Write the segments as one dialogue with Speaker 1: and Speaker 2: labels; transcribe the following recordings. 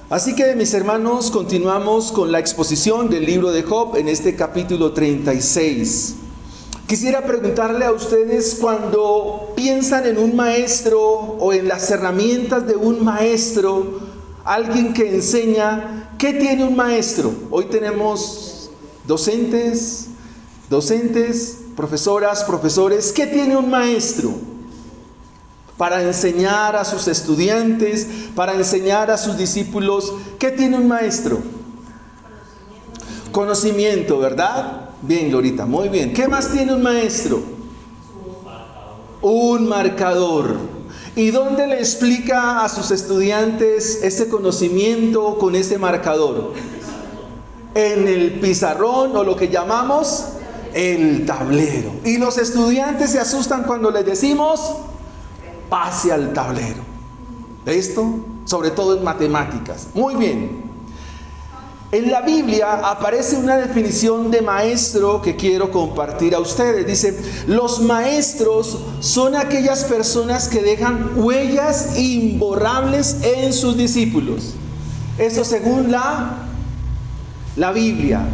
Speaker 1: Así que, mis hermanos, continuamos con la exposición del libro de Job en este capítulo 36. Quisiera preguntarle a ustedes, cuando piensan en un maestro o en las herramientas de un maestro, alguien que enseña, ¿qué tiene un maestro? Hoy tenemos docentes, profesoras, profesores. ¿Qué tiene un maestro? Para enseñar a sus estudiantes, para enseñar a sus discípulos, ¿qué tiene un maestro? Conocimiento, ¿verdad? Bien, Glorita, muy bien. ¿Qué más tiene un maestro? Un marcador. ¿Y dónde le explica a sus estudiantes ese conocimiento con ese marcador? En el pizarrón, o lo que llamamos el tablero. Y los estudiantes se asustan cuando les decimos: pase al tablero. ¿Listo? Sobre todo en matemáticas. Muy bien. En la Biblia aparece una definición de maestro que quiero compartir a ustedes. Dice: los maestros son aquellas personas que dejan huellas imborrables en sus discípulos. Eso según la Biblia.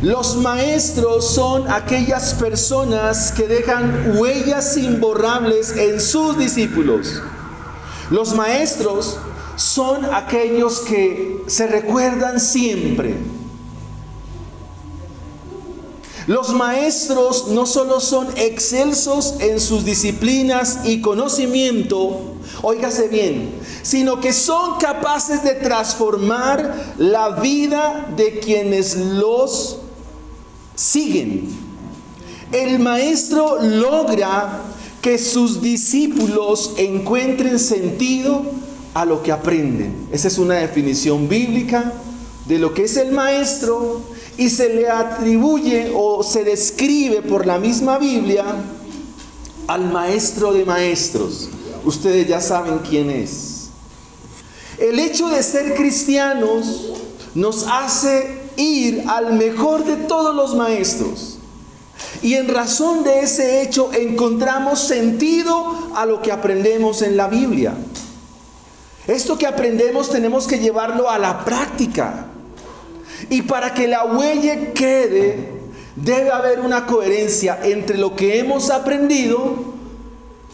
Speaker 1: Los maestros son aquellas personas que dejan huellas imborrables en sus discípulos. Los maestros son aquellos que se recuerdan siempre. Los maestros no solo son excelsos en sus disciplinas y conocimiento, óigase bien, sino que son capaces de transformar la vida de quienes los siguen. El maestro logra que sus discípulos encuentren sentido a lo que aprenden. Esa es una definición bíblica de lo que es el maestro, y se le atribuye o se describe por la misma Biblia al maestro de maestros. Ustedes ya saben quién es. El hecho de ser cristianos nos hace ir al mejor de todos los maestros, y en razón de ese hecho encontramos sentido a lo que aprendemos en la Biblia. Esto que aprendemos tenemos que llevarlo a la práctica. Y para que la huella quede, debe haber una coherencia entre lo que hemos aprendido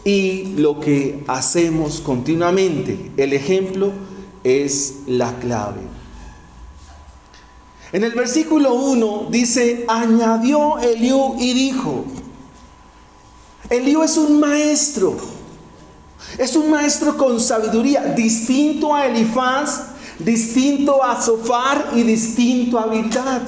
Speaker 1: y lo que hacemos continuamente. El ejemplo es la clave. En el versículo 1 dice: añadió Eliú y dijo. Eliú es un maestro. Es un maestro con sabiduría, distinto a Elifaz, distinto a Zofar y distinto a Bildad.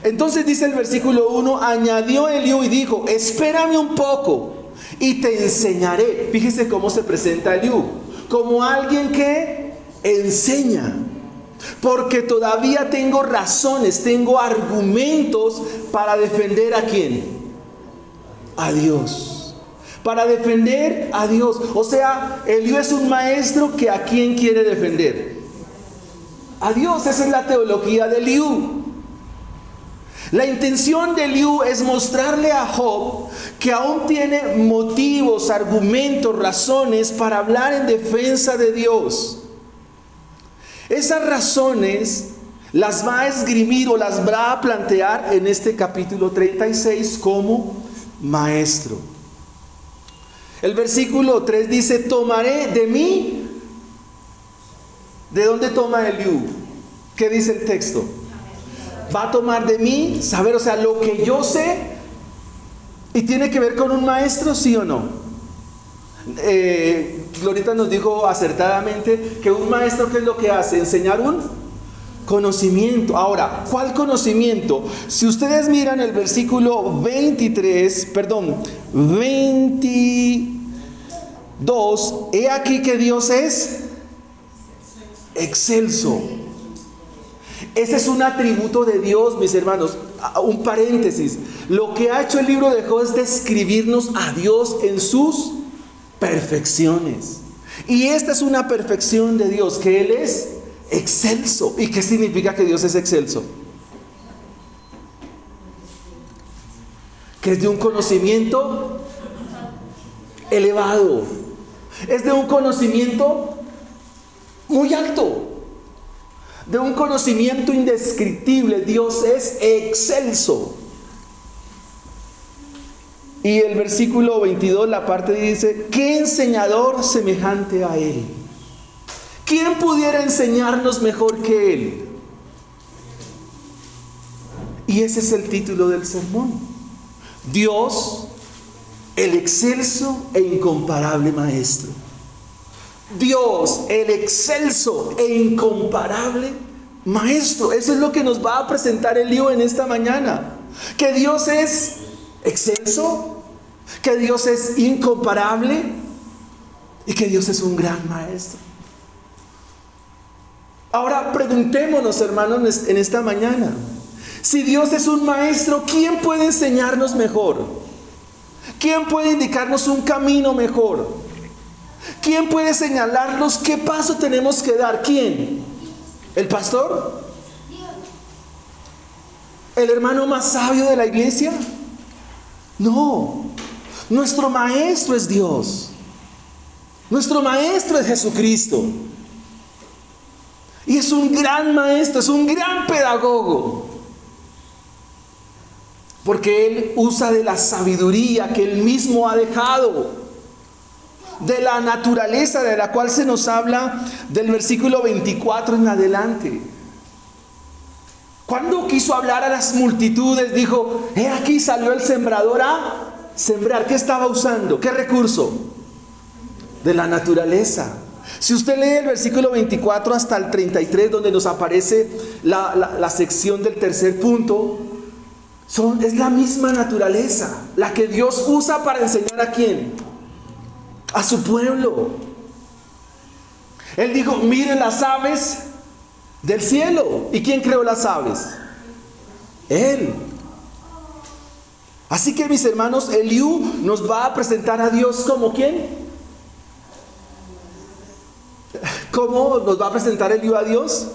Speaker 1: Entonces dice el versículo 1: añadió Eliú y dijo: espérame un poco y te enseñaré. Fíjese cómo se presenta Eliú: como alguien que enseña, porque todavía tengo razones, tengo argumentos para defender ¿a quién? A Dios. Para defender a Dios. O sea, Eliú es un maestro que ¿a quién quiere defender? A Dios. Esa es la teología de Eliú. La intención de Eliú es mostrarle a Job que aún tiene motivos, argumentos, razones para hablar en defensa de Dios. Esas razones las va a esgrimir o las va a plantear en este capítulo 36 como maestro. El versículo 3 dice: tomaré de mí. ¿De dónde toma Eliú? ¿Qué dice el texto? Va a tomar de mí saber, o sea, lo que yo sé. ¿Y tiene que ver con un maestro, sí o no? Glorita nos dijo acertadamente que un maestro, ¿qué es lo que hace? Enseñar un conocimiento. Ahora, ¿cuál conocimiento? Si ustedes miran el versículo 22, he aquí que Dios es excelso. Ese es un atributo de Dios, mis hermanos. Un paréntesis: lo que ha hecho el libro de Job es describirnos a Dios en sus perfecciones. Y esta es una perfección de Dios, que Él es excelso. ¿Y qué significa que Dios es excelso? Que es de un conocimiento elevado, es de un conocimiento muy alto, de un conocimiento indescriptible. Dios es excelso. Y el versículo 22, la parte dice: ¿qué enseñador semejante a Él? ¿Quién pudiera enseñarnos mejor que Él? Y ese es el título del sermón: Dios, el excelso e incomparable Maestro. Dios, el excelso e incomparable Maestro. Eso es lo que nos va a presentar Eliú en esta mañana. Que Dios es excelso, que Dios es incomparable y que Dios es un gran Maestro. Ahora preguntémonos, hermanos, en esta mañana: si Dios es un Maestro, ¿quién puede enseñarnos mejor? ¿Quién puede indicarnos un camino mejor? ¿Quién puede señalarnos qué paso tenemos que dar? ¿Quién? ¿El pastor? ¿El hermano más sabio de la iglesia? No. Nuestro Maestro es Dios. Nuestro Maestro es Jesucristo. Y es un gran Maestro, es un gran pedagogo. Porque Él usa de la sabiduría que Él mismo ha dejado, de la naturaleza de la cual se nos habla del versículo 24 en adelante. Cuando quiso hablar a las multitudes, dijo: he aquí salió el sembrador a sembrar. ¿Qué estaba usando? ¿Qué recurso? De la naturaleza. Si usted lee el versículo 24 hasta el 33, donde nos aparece la sección del tercer punto, es la misma naturaleza la que Dios usa para enseñar ¿a quién? A su pueblo. Él dijo: miren las aves del cielo. ¿Y quién creó las aves? Él. Así que, mis hermanos, Eliú nos va a presentar a Dios como ¿quién? ¿Cómo nos va a presentar Eliú a Dios?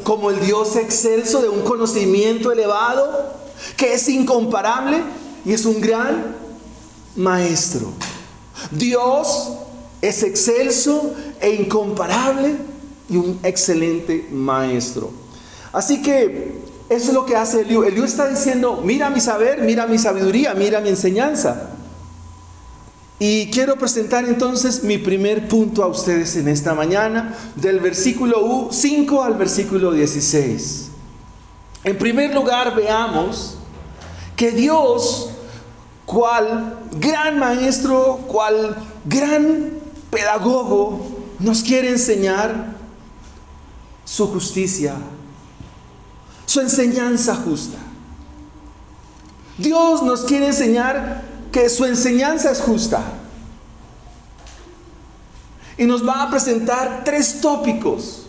Speaker 1: Como el Dios excelso, de un conocimiento elevado, que es incomparable y es un gran Maestro. Dios es excelso e incomparable y un excelente Maestro. Así que eso es lo que hace Eliú. Eliú está diciendo: mira mi saber, mira mi sabiduría, mira mi enseñanza. Y quiero presentar entonces mi primer punto a ustedes en esta mañana, del versículo 5 al versículo 16. En primer lugar, veamos que Dios, cual gran Maestro, cual gran pedagogo, nos quiere enseñar su justicia, su enseñanza justa. Dios nos quiere enseñar que su enseñanza es justa. Y nos va a presentar 3 tópicos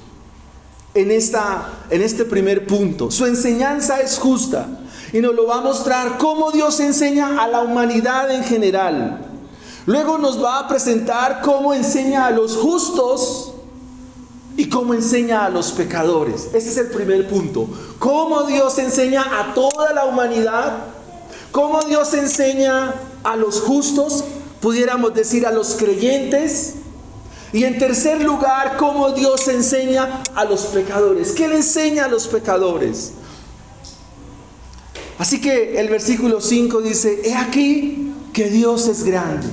Speaker 1: en este primer punto. Su enseñanza es justa. Y nos lo va a mostrar cómo Dios enseña a la humanidad en general. Luego nos va a presentar cómo enseña a los justos y cómo enseña a los pecadores. Ese es el primer punto. Cómo Dios enseña a toda la humanidad, cómo Dios enseña a los justos, pudiéramos decir a los creyentes. Y en tercer lugar, cómo Dios enseña a los pecadores. ¿Qué le enseña a los pecadores? Así que el versículo 5 dice: he aquí que Dios es grande.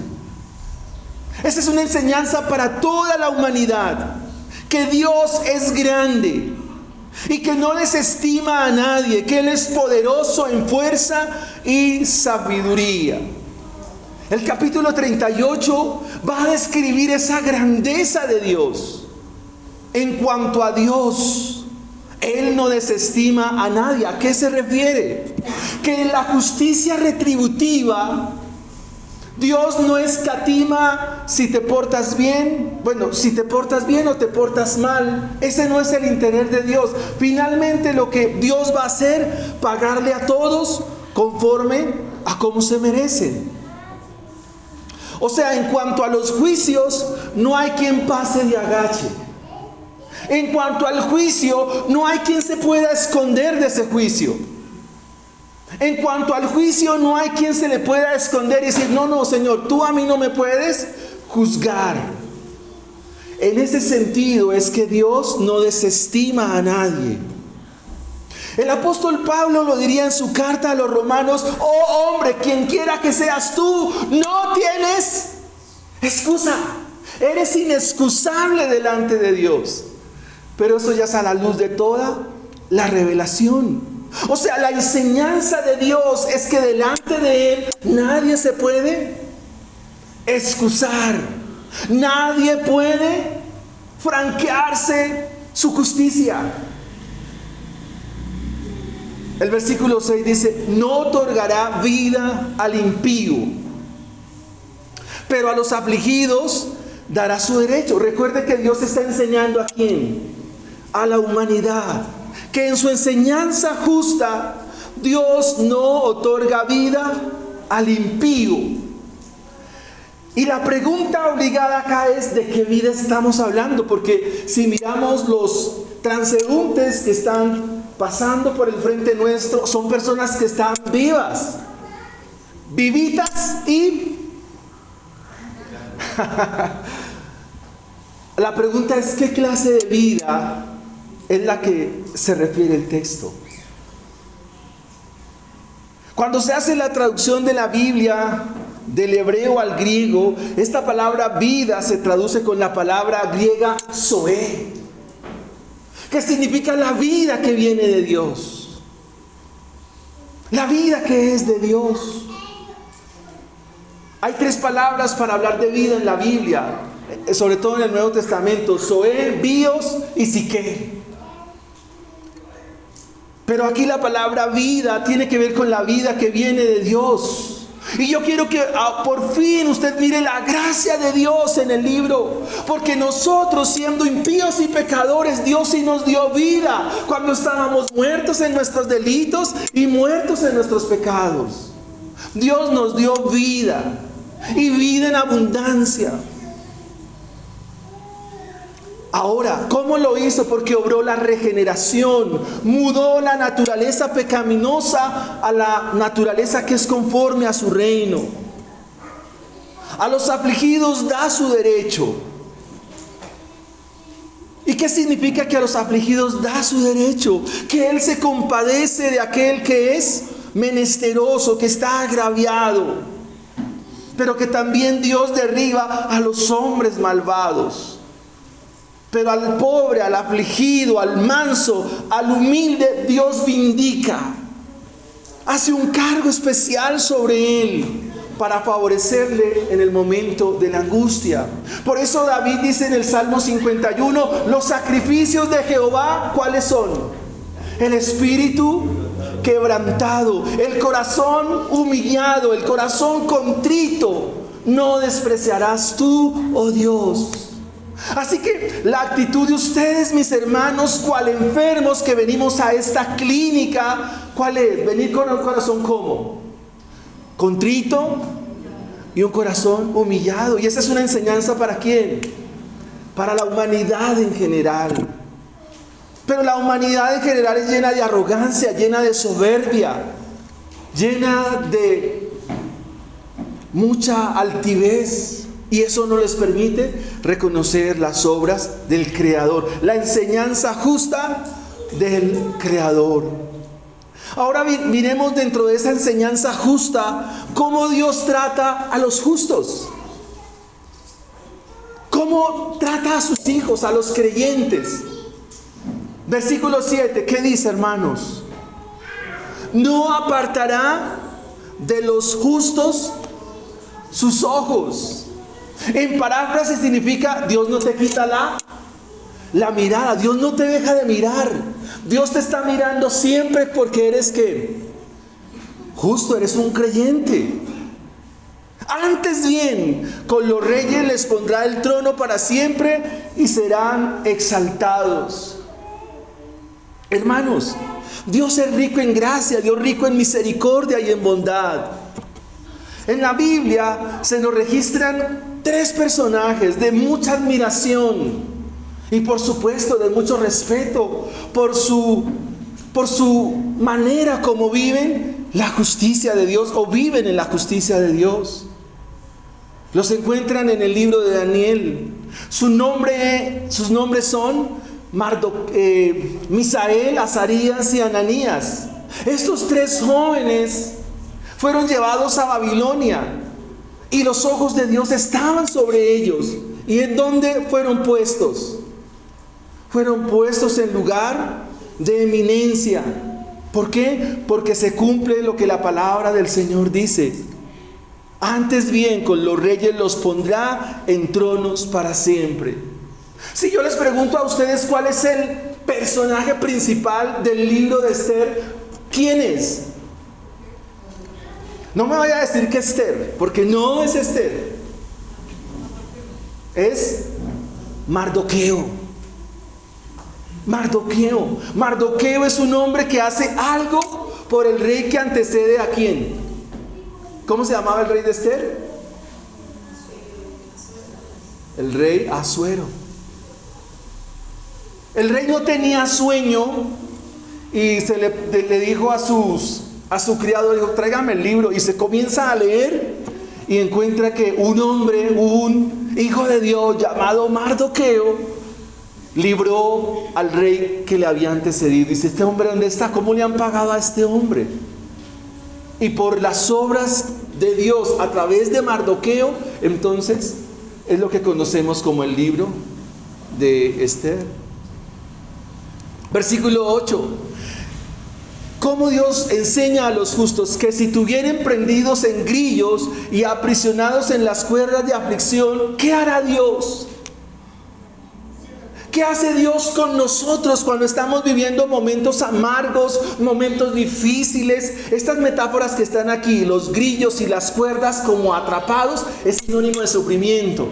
Speaker 1: Esa es una enseñanza para toda la humanidad. Que Dios es grande y que no desestima a nadie, que Él es poderoso en fuerza y sabiduría. El capítulo 38 va a describir esa grandeza de Dios. En cuanto a Dios, Él no desestima a nadie. ¿A qué se refiere? Que en la justicia retributiva, Dios no escatima si te portas bien. Bueno, si te portas bien o te portas mal, ese no es el interés de Dios. Finalmente lo que Dios va a hacer, pagarle a todos conforme a cómo se merecen. O sea, en cuanto a los juicios, no hay quien pase de agache. En cuanto al juicio, no hay quien se pueda esconder de ese juicio. En cuanto al juicio, no hay quien se le pueda esconder y decir: no, Señor, tú a mí no me puedes juzgar. En ese sentido es que Dios no desestima a nadie. El apóstol Pablo lo diría en su carta a los romanos: oh hombre, quien quiera que seas tú, no tienes excusa. Eres inexcusable delante de Dios. Pero eso ya es a la luz de toda la revelación. O sea, la enseñanza de Dios es que delante de Él nadie se puede excusar. Nadie puede franquearse su justicia. El versículo 6 dice: no otorgará vida al impío, pero a los afligidos dará su derecho. Recuerde que Dios está enseñando ¿a quién? A la humanidad. Que en su enseñanza justa Dios no otorga vida al impío. Y la pregunta obligada acá es: ¿de qué vida estamos hablando? Porque si miramos los transeúntes que están pasando por el frente nuestro, son personas que están vivas, vivitas y... La pregunta es: ¿qué clase de vida es la que se refiere el texto? Cuando se hace la traducción de la Biblia del hebreo al griego, esta palabra vida se traduce con la palabra griega zoe, que significa la vida que viene de Dios, la vida que es de Dios. Hay 3 palabras para hablar de vida en la Biblia, sobre todo en el Nuevo Testamento: zoe, bios y psique. Pero aquí la palabra vida tiene que ver con la vida que viene de Dios. Y yo quiero que por fin usted mire la gracia de Dios en el libro. Porque nosotros, siendo impíos y pecadores, Dios sí nos dio vida cuando estábamos muertos en nuestros delitos y muertos en nuestros pecados. Dios nos dio vida, y vida en abundancia. Ahora, ¿cómo lo hizo? Porque obró la regeneración, mudó la naturaleza pecaminosa a la naturaleza que es conforme a su reino. A los afligidos da su derecho. ¿Y qué significa que a los afligidos da su derecho? Que Él se compadece de aquel que es menesteroso, que está agraviado. Pero que también Dios derriba a los hombres malvados. Pero al pobre, al afligido, al manso, al humilde, Dios vindica. Hace un cargo especial sobre él para favorecerle en el momento de la angustia. Por eso David dice en el Salmo 51, los sacrificios de Jehová, ¿cuáles son? El espíritu quebrantado, el corazón humillado, el corazón contrito, no despreciarás tú, oh Dios. Así que la actitud de ustedes, mis hermanos, cual enfermos que venimos a esta clínica, ¿cuál es? Venir con el corazón ¿cómo? Contrito y un corazón humillado. Y esa es una enseñanza ¿para quién? Para la humanidad en general. Pero la humanidad en general es llena de arrogancia, llena de soberbia, llena de mucha altivez. Y eso no les permite reconocer las obras del Creador, la enseñanza justa del Creador. Ahora miremos dentro de esa enseñanza justa cómo Dios trata a los justos, cómo trata a sus hijos, a los creyentes. Versículo 7, ¿qué dice, hermanos? No apartará de los justos sus ojos. En paráfrasis significa: Dios no te quita la mirada, Dios no te deja de mirar. Dios te está mirando siempre porque eres ¿qué? Justo, eres un creyente. Antes bien, con los reyes les pondrá el trono para siempre y serán exaltados. Hermanos, Dios es rico en gracia, Dios es rico en misericordia y en bondad. En la Biblia se nos registran 3 personajes de mucha admiración y por supuesto de mucho respeto por su manera como viven la justicia de Dios, o viven en la justicia de Dios. Los encuentran en el libro de Daniel. Sus nombres son Misael, Azarías y Ananías. Estos 3 jóvenes fueron llevados a Babilonia y los ojos de Dios estaban sobre ellos. ¿Y en dónde fueron puestos? Fueron puestos en lugar de eminencia. ¿Por qué? Porque se cumple lo que la palabra del Señor dice. Antes bien, con los reyes los pondrá en tronos para siempre. Si yo les pregunto a ustedes cuál es el personaje principal del libro de Esther, ¿quién es? No me vaya a decir que Esther, porque no es Esther. Es Mardoqueo. Mardoqueo es un hombre que hace algo por el rey que antecede a quién. ¿Cómo se llamaba el rey de Esther? El rey Asuero. El rey no tenía sueño y le dijo a su criado, dijo, tráigame el libro, y se comienza a leer y encuentra que un hombre, un hijo de Dios llamado Mardoqueo, libró al rey que le había antecedido. Dice, ¿este hombre dónde está? ¿Cómo le han pagado a este hombre? Y por las obras de Dios a través de Mardoqueo, entonces es lo que conocemos como el libro de Esther. Versículo 8. Cómo Dios enseña a los justos que si tuvieren prendidos en grillos y aprisionados en las cuerdas de aflicción, ¿qué hará Dios? ¿Qué hace Dios con nosotros cuando estamos viviendo momentos amargos, momentos difíciles? Estas metáforas que están aquí, los grillos y las cuerdas como atrapados, es sinónimo de sufrimiento.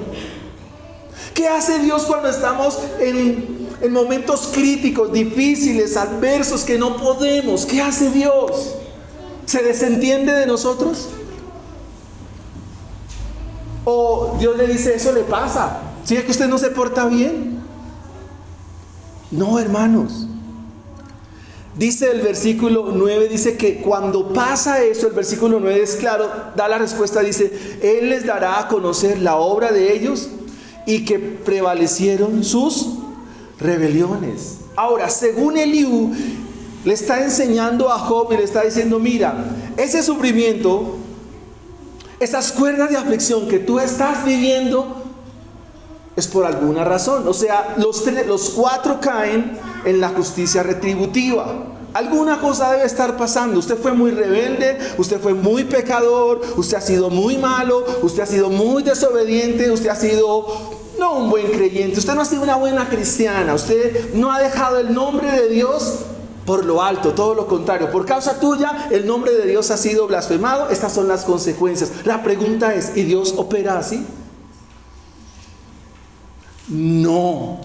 Speaker 1: ¿Qué hace Dios cuando estamos en momentos críticos, difíciles, adversos, que no podemos? ¿Qué hace Dios? ¿Se desentiende de nosotros? ¿O Dios le dice, eso le pasa? ¿Sí es que usted no se porta bien? No, hermanos. Dice el versículo 9, dice que cuando pasa eso, el versículo 9 es claro, da la respuesta, dice, Él les dará a conocer la obra de ellos y que prevalecieron sus rebeliones. Ahora, según Eliú, le está enseñando a Job y le está diciendo, mira, ese sufrimiento, esas cuerdas de aflicción que tú estás viviendo, es por alguna razón. O sea, los 4 caen en la justicia retributiva. Alguna cosa debe estar pasando. Usted fue muy rebelde, usted fue muy pecador, usted ha sido muy malo, usted ha sido muy desobediente, usted ha sido no un buen creyente, usted no ha sido una buena cristiana, usted no ha dejado el nombre de Dios por lo alto, todo lo contrario. Por causa tuya, el nombre de Dios ha sido blasfemado. Estas son las consecuencias. La pregunta es, ¿y Dios opera así? No,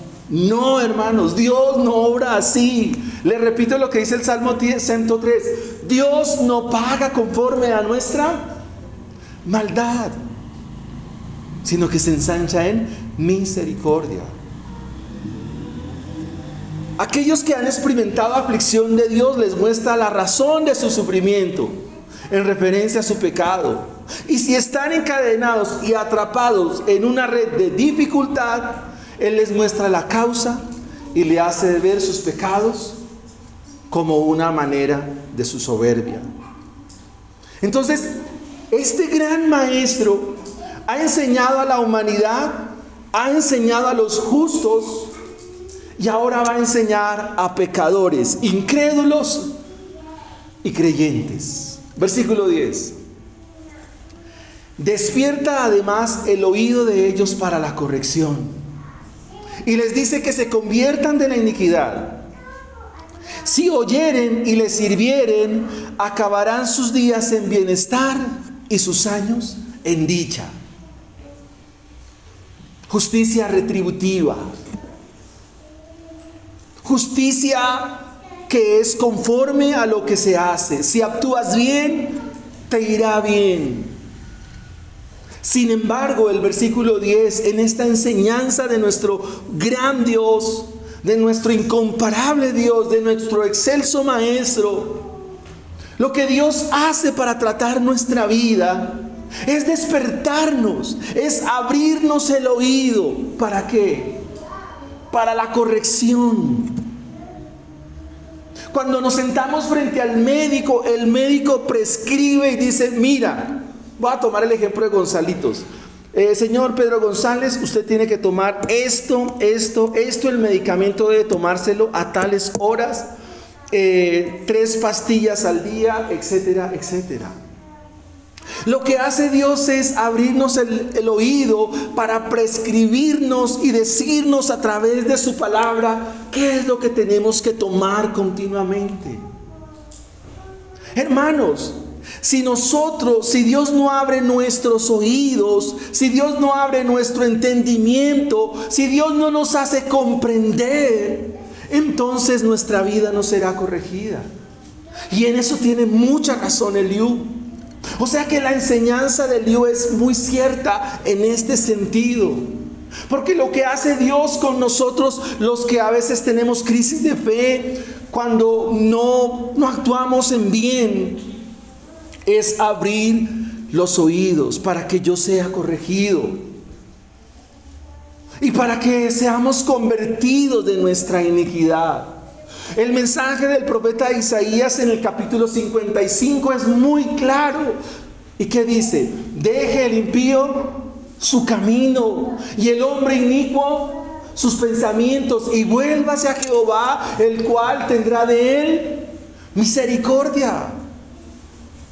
Speaker 1: hermanos, Dios no obra así. Le repito lo que dice el Salmo 103. Dios no paga conforme a nuestra maldad, sino que se ensancha en misericordia. Aquellos que han experimentado aflicción de Dios les muestra la razón de su sufrimiento en referencia a su pecado. Y si están encadenados y atrapados en una red de dificultad, Él les muestra la causa y le hace ver sus pecados como una manera de su soberbia. Entonces, este gran maestro ha enseñado a la humanidad, ha enseñado a los justos y ahora va a enseñar a pecadores, incrédulos y creyentes. Versículo 10. Despierta además el oído de ellos para la corrección y les dice que se conviertan de la iniquidad. Si oyeren y les sirvieren, acabarán sus días en bienestar y sus años en dicha. Justicia retributiva. Justicia que es conforme a lo que se hace. Si actúas bien, te irá bien. Sin embargo, el versículo 10, en esta enseñanza de nuestro gran Dios, de nuestro incomparable Dios, de nuestro excelso Maestro, lo que Dios hace para tratar nuestra vida es despertarnos, es abrirnos el oído. ¿Para qué? Para la corrección. Cuando nos sentamos frente al médico, el médico prescribe y dice, mira, voy a tomar el ejemplo de Gonzalitos. Señor Pedro González, usted tiene que tomar esto, el medicamento debe tomárselo a tales horas, 3 pastillas al día, etcétera, etcétera. Lo que hace Dios es abrirnos el oído para prescribirnos y decirnos a través de su palabra qué es lo que tenemos que tomar continuamente. Hermanos, si Dios no abre nuestros oídos, si Dios no abre nuestro entendimiento, si Dios no nos hace comprender, entonces nuestra vida no será corregida. Y en eso tiene mucha razón Eliú. O sea que la enseñanza de Eliú es muy cierta en este sentido. Porque lo que hace Dios con nosotros, los que a veces tenemos crisis de fe, cuando no actuamos en bien, es abrir los oídos para que yo sea corregido y para que seamos convertidos de nuestra iniquidad. El mensaje del profeta Isaías en el capítulo 55 es muy claro. ¿Y qué dice? Deje el impío su camino y el hombre inicuo sus pensamientos, y vuélvase a Jehová, el cual tendrá de él misericordia.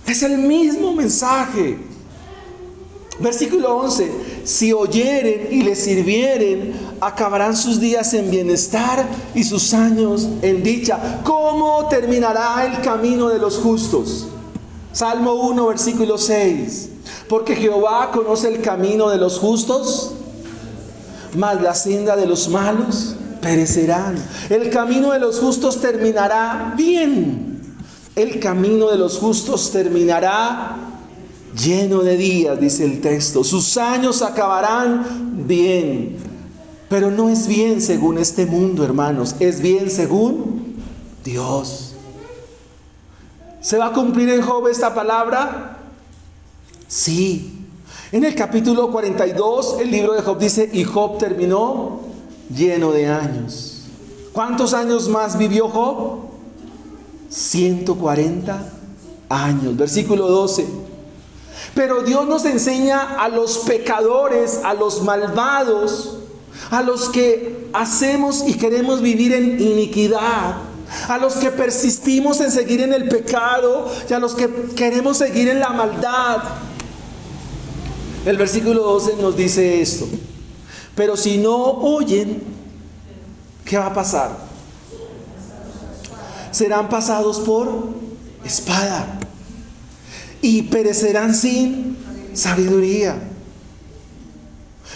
Speaker 1: Es el mismo mensaje. Versículo 11: si oyeren y les sirvieren, acabarán sus días en bienestar y sus años en dicha. ¿Cómo terminará el camino de los justos? Salmo 1, versículo 6. Porque Jehová conoce el camino de los justos, mas la senda de los malos perecerán. El camino de los justos terminará bien. El camino de los justos terminará lleno de días, dice el texto. Sus años acabarán bien. Pero no es bien según este mundo, hermanos. Es bien según Dios. ¿Se va a cumplir en Job esta palabra? Sí. En el capítulo 42, el libro de Job dice, y Job terminó lleno de años. ¿Cuántos años más vivió Job? 140 años. Versículo 12. Pero Dios nos enseña a los pecadores, a los malvados, a los que hacemos y queremos vivir en iniquidad, a los que persistimos en seguir en el pecado y a los que queremos seguir en la maldad. El versículo 12 nos dice esto: pero si no oyen, ¿qué va a pasar? Serán pasados por espada y perecerán sin sabiduría.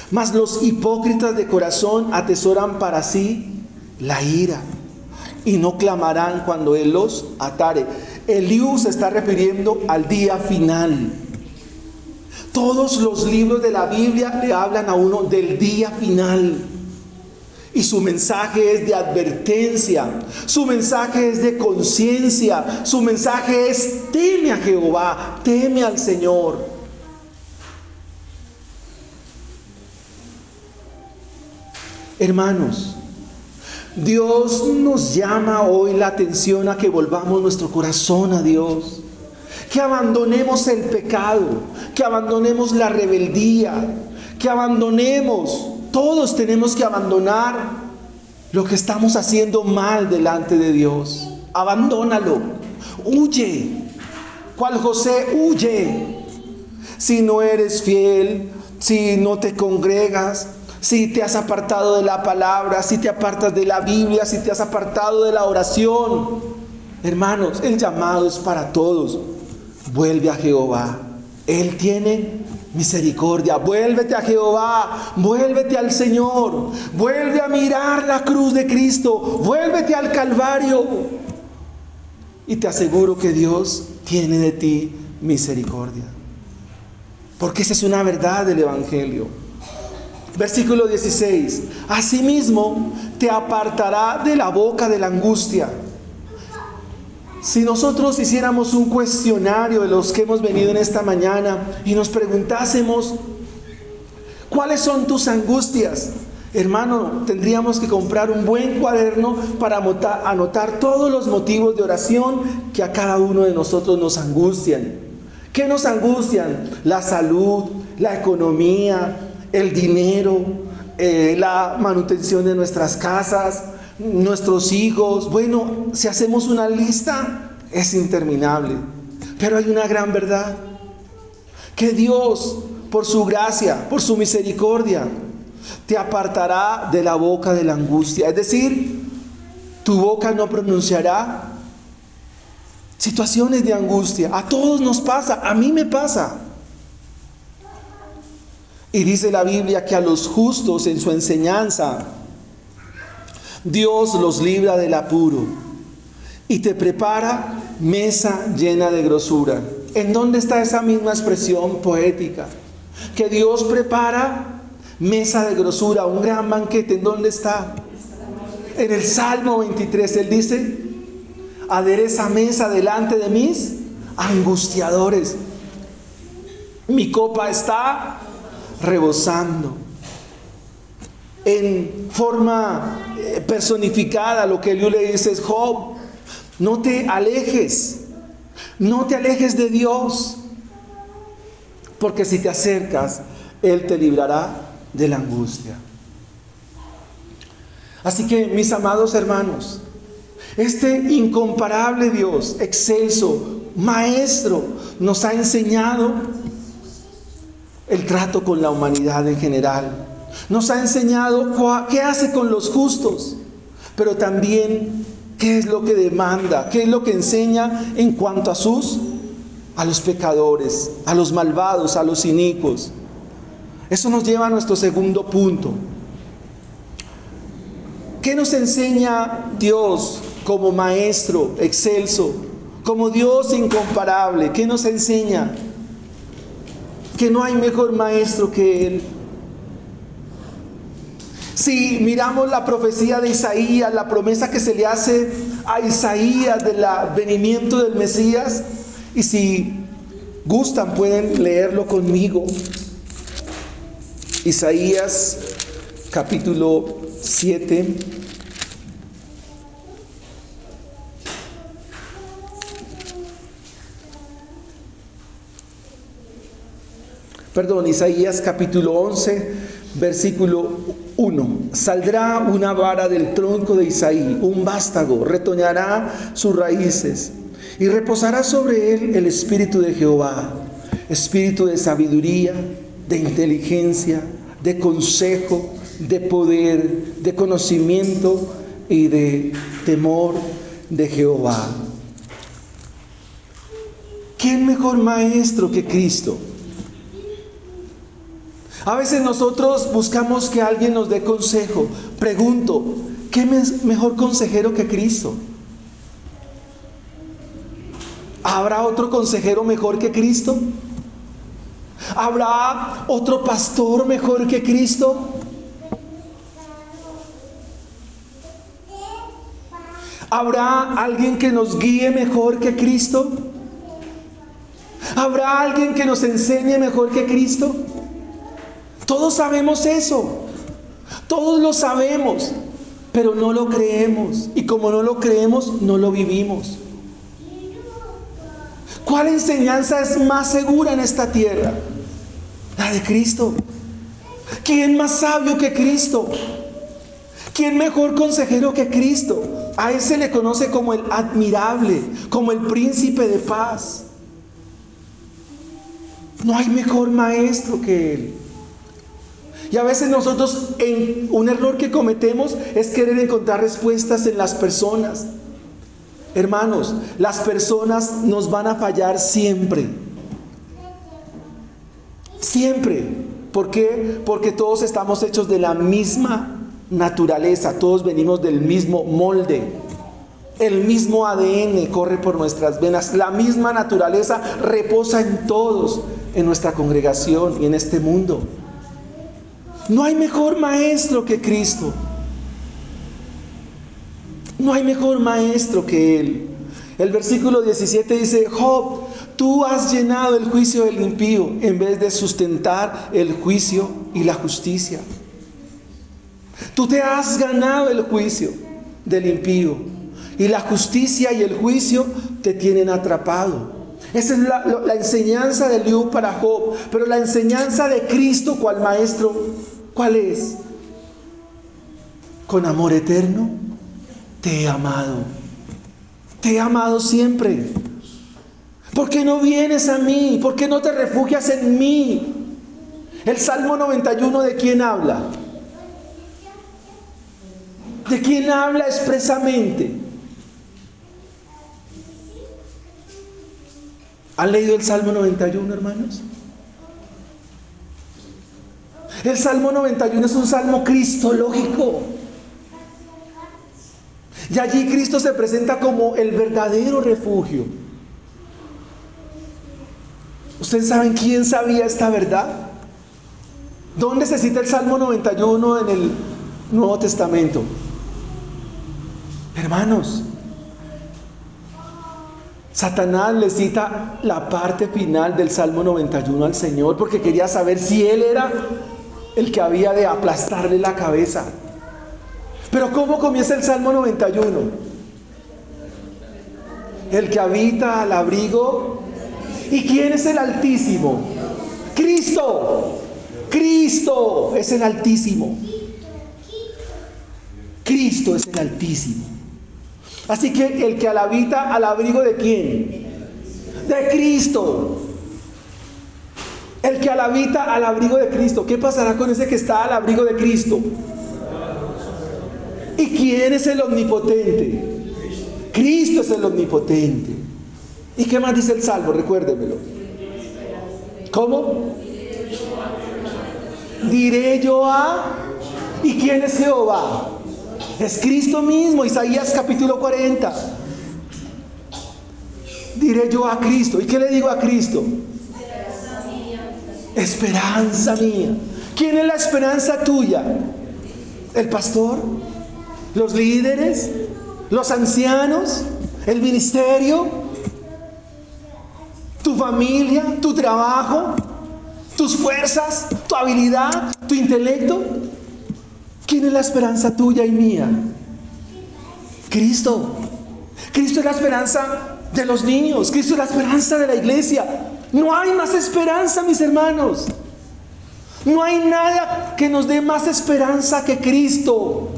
Speaker 1: Mas los hipócritas de corazón atesoran para sí la ira y no clamarán cuando Él los atare. Eliú se está refiriendo al día final. Todos los libros de la Biblia le hablan a uno del día final. Y su mensaje es de advertencia, su mensaje es de conciencia, su mensaje es: teme a Jehová, teme al Señor. Hermanos, Dios nos llama hoy la atención a que volvamos nuestro corazón a Dios, que abandonemos el pecado, que abandonemos la rebeldía, que abandonemos. Todos tenemos que abandonar lo que estamos haciendo mal delante de Dios. Abandónalo, huye. ¿Cuál José? Huye. Si no eres fiel, si no te congregas, si te has apartado de la palabra, si te apartas de la Biblia, si te has apartado de la oración, hermanos, el llamado es para todos. Vuelve a Jehová, Él tiene misericordia. Vuélvete a Jehová, vuélvete al Señor, vuelve a mirar la cruz de Cristo, vuélvete al Calvario, y te aseguro que Dios tiene de ti misericordia, porque esa es una verdad del Evangelio. Versículo 16: asimismo te apartará de la boca de la angustia Si nosotros hiciéramos un cuestionario de los que hemos venido en esta mañana y nos preguntásemos, ¿cuáles son tus angustias? Hermano, tendríamos que comprar un buen cuaderno para anotar todos los motivos de oración que a cada uno de nosotros nos angustian. ¿Qué nos angustian? La salud, la economía, el dinero, la manutención de nuestras casas, nuestros hijos. Bueno, si hacemos una lista, es interminable. Pero hay una gran verdad, que Dios, por su gracia, por su misericordia, te apartará de la boca de la angustia. Es decir, tu boca no pronunciará situaciones de angustia. A todos nos pasa, a mí me pasa. Y dice la Biblia que a los justos en su enseñanza, Dios los libra del apuro y te prepara mesa llena de grosura. ¿En dónde está esa misma expresión poética? Que Dios prepara mesa de grosura, un gran banquete. ¿En dónde está? En el Salmo 23, Él dice: adereza mesa delante de mis angustiadores. Mi copa está rebosando. En forma personificada, lo que Eliú le dice es: Job, no te alejes de Dios, porque si te acercas, Él te librará de la angustia. Así que, mis amados hermanos, este incomparable Dios, excelso, maestro, nos ha enseñado el trato con la humanidad en general. Nos ha enseñado qué hace con los justos, pero también qué es lo que demanda, qué es lo que enseña en cuanto a los pecadores, a los malvados, a los inicuos. Eso nos lleva a nuestro segundo punto. ¿Qué nos enseña Dios como maestro excelso, como Dios incomparable? ¿Qué nos enseña? Que no hay mejor maestro que Él. Si miramos la profecía de Isaías, la promesa que se le hace a Isaías del venimiento del Mesías, y si gustan pueden leerlo conmigo. Isaías capítulo 7. Isaías capítulo 11, versículo 1. Saldrá una vara del tronco de Isaí, un vástago, retoñará sus raíces, y reposará sobre él el espíritu de Jehová, espíritu de sabiduría, de inteligencia, de consejo, de poder, de conocimiento y de temor de Jehová. ¿Quién mejor maestro que Cristo? A veces nosotros buscamos que alguien nos dé consejo. Pregunto, ¿qué mejor consejero que Cristo? ¿Habrá otro consejero mejor que Cristo? ¿Habrá otro pastor mejor que Cristo? ¿Habrá alguien que nos guíe mejor que Cristo? ¿Habrá alguien que nos enseñe mejor que Cristo? Todos sabemos eso, todos lo sabemos, pero no lo creemos, y como no lo creemos, no lo vivimos. ¿Cuál enseñanza es más segura en esta tierra? La de Cristo. ¿Quién más sabio que Cristo? ¿Quién mejor consejero que Cristo? A Él se le conoce como el admirable, como el príncipe de paz. No hay mejor maestro que Él. Y a veces nosotros, un error que cometemos es querer encontrar respuestas en las personas. Hermanos, las personas nos van a fallar siempre. Siempre. ¿Por qué? Porque todos estamos hechos de la misma naturaleza. Todos venimos del mismo molde. El mismo ADN corre por nuestras venas. La misma naturaleza reposa en todos, en nuestra congregación y en este mundo. No hay mejor maestro que Cristo. No hay mejor maestro que Él. El versículo 17 dice: Job, tú has llenado el juicio del impío en vez de sustentar el juicio y la justicia. Tú te has ganado el juicio del impío y la justicia y el juicio te tienen atrapado. Esa es la enseñanza de Eliú para Job. Pero la enseñanza de Cristo, ¿cuál maestro? ¿Cuál es? Con amor eterno te he amado. Te he amado siempre. ¿Por qué no vienes a mí? ¿Por qué no te refugias en mí? El Salmo 91, ¿de quién habla? ¿De quién habla expresamente? ¿Han leído el Salmo 91, hermanos? El Salmo 91 es un salmo cristológico. Y allí Cristo se presenta como el verdadero refugio. ¿Ustedes saben quién sabía esta verdad? ¿Dónde se cita el Salmo 91 en el Nuevo Testamento? Hermanos, Satanás le cita la parte final del Salmo 91 al Señor porque quería saber si Él era el que había de aplastarle la cabeza. Pero ¿cómo comienza el Salmo 91? El que habita al abrigo. ¿Y quién es el Altísimo? Cristo. Cristo es el Altísimo. Cristo es el Altísimo. Así que el que habita al abrigo ¿de quién? De Cristo. El que habita al abrigo de Cristo. ¿Qué pasará con ese que está al abrigo de Cristo? ¿Y quién es el omnipotente? Cristo es el omnipotente. ¿Y qué más dice el Salmo? Recuérdemelo. ¿Cómo? Diré yo a... ¿Y quién es Jehová? Es Cristo mismo. Isaías capítulo 40. Diré yo a Cristo. ¿Y qué le digo a Cristo? Esperanza mía. ¿Quién es la esperanza tuya? ¿El pastor? ¿Los líderes? ¿Los ancianos? ¿El ministerio? ¿Tu familia? ¿Tu trabajo? ¿Tus fuerzas? ¿Tu habilidad? ¿Tu intelecto? ¿Quién es la esperanza tuya y mía? Cristo. Cristo es la esperanza de los niños. Cristo es la esperanza de la iglesia. No hay más esperanza, mis hermanos. No hay nada que nos dé más esperanza que Cristo.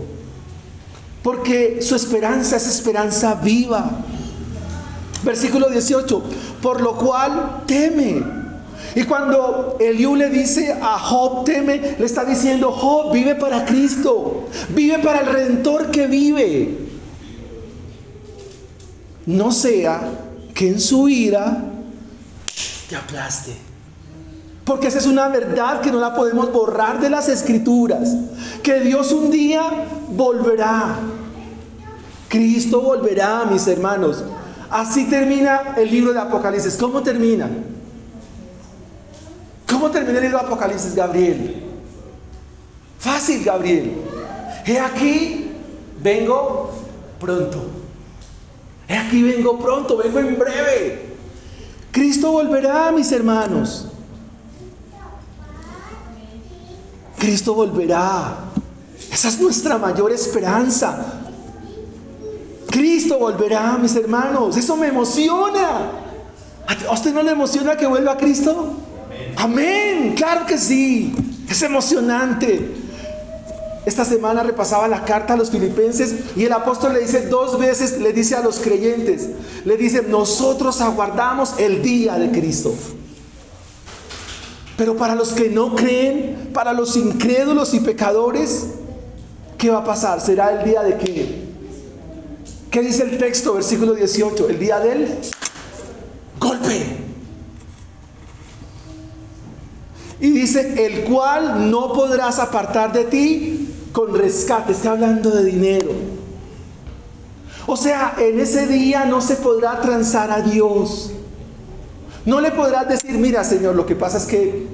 Speaker 1: Porque su esperanza es esperanza viva. Versículo 18. Por lo cual teme. Y cuando Eliú le dice a Job teme, le está diciendo: Job, vive para Cristo. Vive para el Redentor que vive. No sea que en su ira te aplaste. Porque esa es una verdad que no la podemos borrar de las Escrituras. Que Dios un día volverá. Cristo volverá, mis hermanos. Así termina el libro de Apocalipsis. ¿Cómo termina? ¿Cómo termina el libro de Apocalipsis, Gabriel? Fácil, Gabriel. He aquí, vengo pronto. He aquí, vengo pronto, vengo en breve. Cristo volverá, mis hermanos. Cristo volverá. Esa es nuestra mayor esperanza. Cristo volverá, mis hermanos. Eso me emociona. ¿A usted no le emociona que vuelva Cristo? Amén. Claro que sí. Es emocionante. Esta semana repasaba la carta a los filipenses y el apóstol le dice 2 veces, le dice a los creyentes, le dice: nosotros aguardamos el día de Cristo. Pero para los que no creen, para los incrédulos y pecadores, ¿qué va a pasar? ¿Será el día de qué? ¿Qué dice el texto? Versículo 18. El día del golpe. Y dice: el cual no podrás apartar de ti con rescate. Está hablando de dinero. O sea, en ese día no se podrá transar a Dios. No le podrás decir: mira, Señor, lo que pasa es que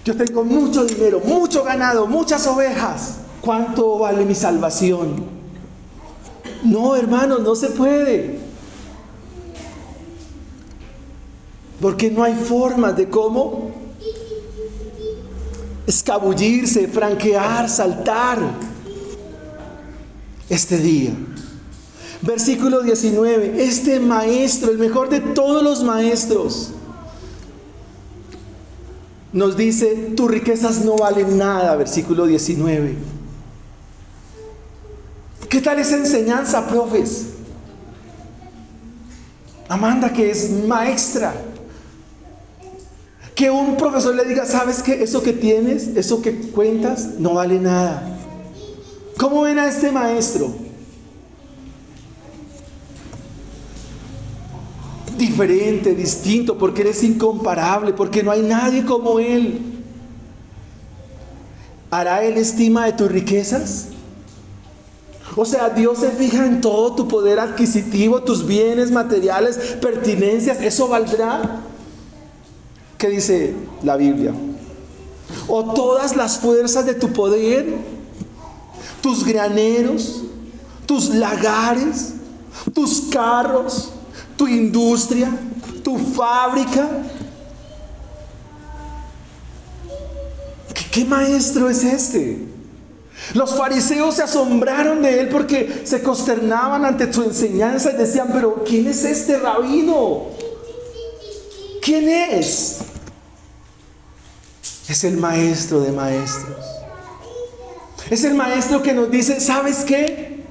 Speaker 1: yo tengo mucho dinero, mucho ganado, muchas ovejas. ¿Cuánto vale mi salvación? No, hermanos, no se puede. Porque no hay formas de cómo escabullirse, franquear, saltar este día. Versículo 19. Este maestro, el mejor de todos los maestros, nos dice: tus riquezas no valen nada. Versículo 19. ¿Qué tal esa enseñanza, profes? Amanda, que es maestra, que un profesor le diga: ¿sabes qué? Eso que tienes, eso que cuentas, no vale nada. ¿Cómo ven a este maestro? Diferente, distinto, porque eres incomparable, porque no hay nadie como Él. ¿Hará Él estima de tus riquezas? O sea, Dios se fija en todo tu poder adquisitivo, tus bienes materiales, pertinencias. ¿Eso valdrá? ¿Qué dice la Biblia? ¿O todas las fuerzas de tu poder, tus graneros, tus lagares, tus carros, tu industria, tu fábrica? ¿Qué maestro es este? Los fariseos se asombraron de él porque se consternaban ante su enseñanza y decían: pero ¿quién es este rabino? ¿Quién es? Es el maestro de maestros. Es el maestro que nos dice: ¿sabes qué?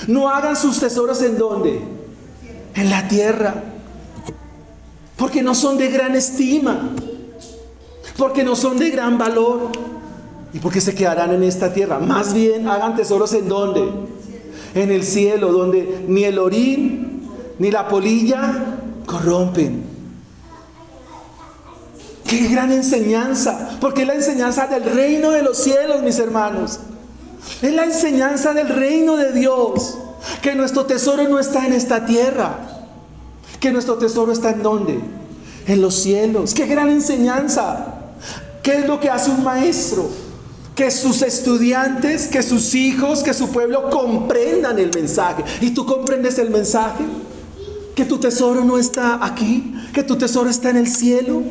Speaker 1: No hagan sus tesoros ¿en dónde? En la tierra, porque no son de gran estima, porque no son de gran valor, y porque se quedarán en esta tierra. Más bien hagan tesoros ¿en dónde? En el cielo, donde ni el orín ni la polilla corrompen. ¡Qué gran enseñanza! Porque es la enseñanza del reino de los cielos, mis hermanos. Es la enseñanza del reino de Dios. Que nuestro tesoro no está en esta tierra. Que nuestro tesoro está ¿en dónde? En los cielos. ¡Qué gran enseñanza! ¿Qué es lo que hace un maestro? Que sus estudiantes, que sus hijos, que su pueblo comprendan el mensaje. ¿Y tú comprendes el mensaje? Que tu tesoro no está aquí, que tu tesoro está en el cielo.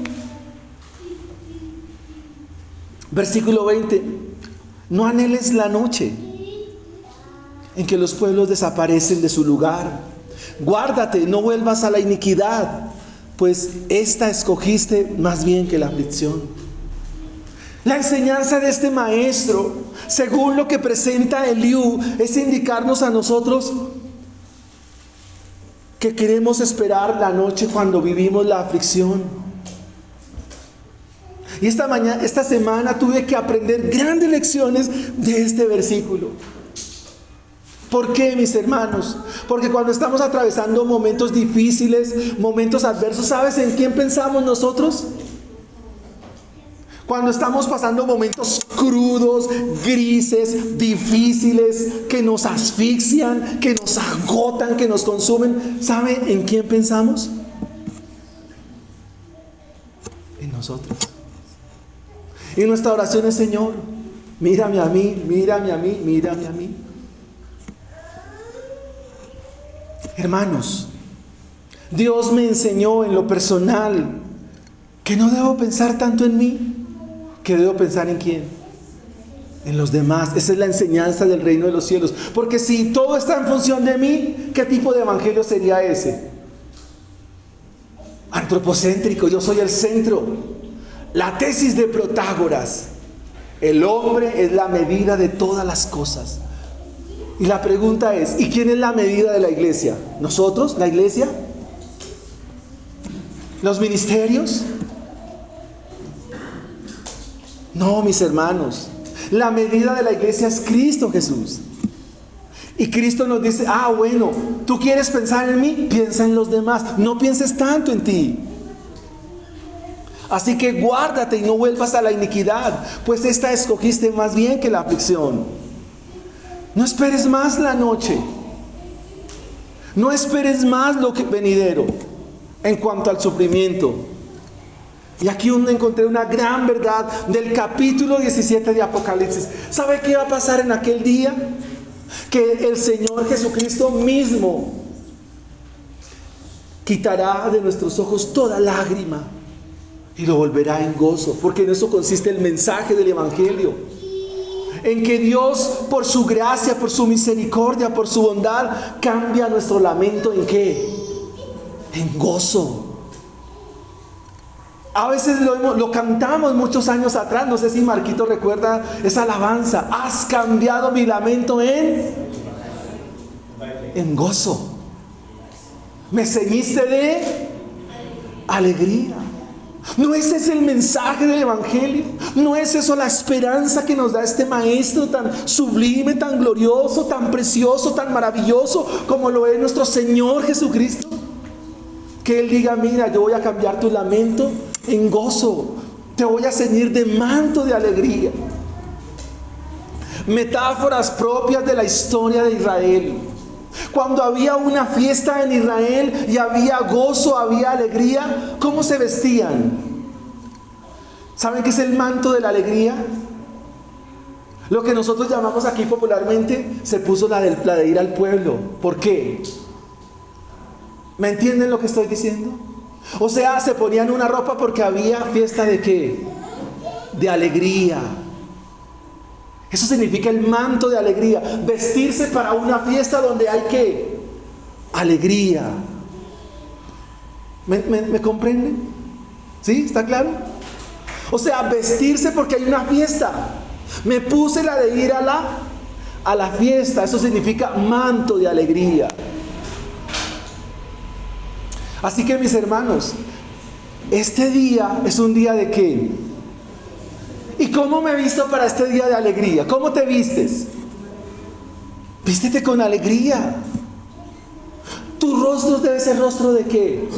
Speaker 1: Versículo 20. No anheles la noche en que los pueblos desaparecen de su lugar. Guárdate, no vuelvas a la iniquidad, pues esta escogiste más bien que la aflicción. La enseñanza de este maestro, según lo que presenta Eliú, es indicarnos a nosotros que queremos esperar la noche cuando vivimos la aflicción. Y esta semana tuve que aprender grandes lecciones de este versículo. ¿Por qué, mis hermanos? Porque cuando estamos atravesando momentos difíciles, momentos adversos, ¿sabes en quién pensamos nosotros? Cuando estamos pasando momentos crudos, grises, difíciles, que nos asfixian, que nos agotan, que nos consumen, ¿sabe en quién pensamos? En nosotros. Y nuestra oración es: Señor, mírame a mí, mírame a mí, mírame a mí. Hermanos, Dios me enseñó en lo personal que no debo pensar tanto en mí, que debo pensar ¿en quién? En los demás. Esa es la enseñanza del reino de los cielos. Porque si todo está en función de mí, ¿qué tipo de evangelio sería ese? Antropocéntrico, yo soy el centro. La tesis de Protágoras: el hombre es la medida de todas las cosas. Y la pregunta es: ¿y quién es la medida de la iglesia? ¿Nosotros, la iglesia? ¿Los ministerios? No, mis hermanos. La medida de la iglesia es Cristo Jesús. Y Cristo nos dice: bueno, ¿tú quieres pensar en mí? Piensa en los demás. No pienses tanto en ti. Así que guárdate y no vuelvas a la iniquidad, pues esta escogiste más bien que la aflicción. No esperes más la noche. No esperes más lo que venidero en cuanto al sufrimiento. Y aquí encontré una gran verdad del capítulo 17 de Apocalipsis. ¿Sabe qué va a pasar en aquel día? Que el Señor Jesucristo mismo, quitará de nuestros ojos toda lágrima y lo volverá en gozo, porque en eso consiste el mensaje del Evangelio, en que Dios, por su gracia, por su misericordia, por su bondad, cambia nuestro lamento ¿en qué? En gozo. A veces lo cantamos muchos años atrás, no sé si Marquito recuerda esa alabanza: has cambiado mi lamento en gozo, me ceñiste de alegría. ¿No ese es el mensaje del Evangelio? ¿No es eso la esperanza que nos da este Maestro tan sublime, tan glorioso, tan precioso, tan maravilloso como lo es nuestro Señor Jesucristo? Que Él diga: mira, yo voy a cambiar tu lamento en gozo, te voy a ceñir de manto de alegría. Metáforas propias de la historia de Israel. Cuando había una fiesta en Israel y había gozo, había alegría, ¿cómo se vestían? ¿Saben qué es el manto de la alegría? Lo que nosotros llamamos aquí popularmente, se puso la de ir al pueblo. ¿Por qué? ¿Me entienden lo que estoy diciendo? O sea, se ponían una ropa porque había fiesta ¿de qué? De alegría. Eso significa el manto de alegría. Vestirse para una fiesta donde hay ¿qué? Alegría. ¿Me comprenden? ¿Sí? ¿Está claro? O sea, vestirse porque hay una fiesta. Me puse la de ir a la fiesta. Eso significa manto de alegría. Así que, mis hermanos, este día es un día ¿de qué? ¿Y cómo me he visto para este día de alegría? ¿Cómo te vistes? Vístete con alegría. Tu rostro debe ser rostro ¿de qué?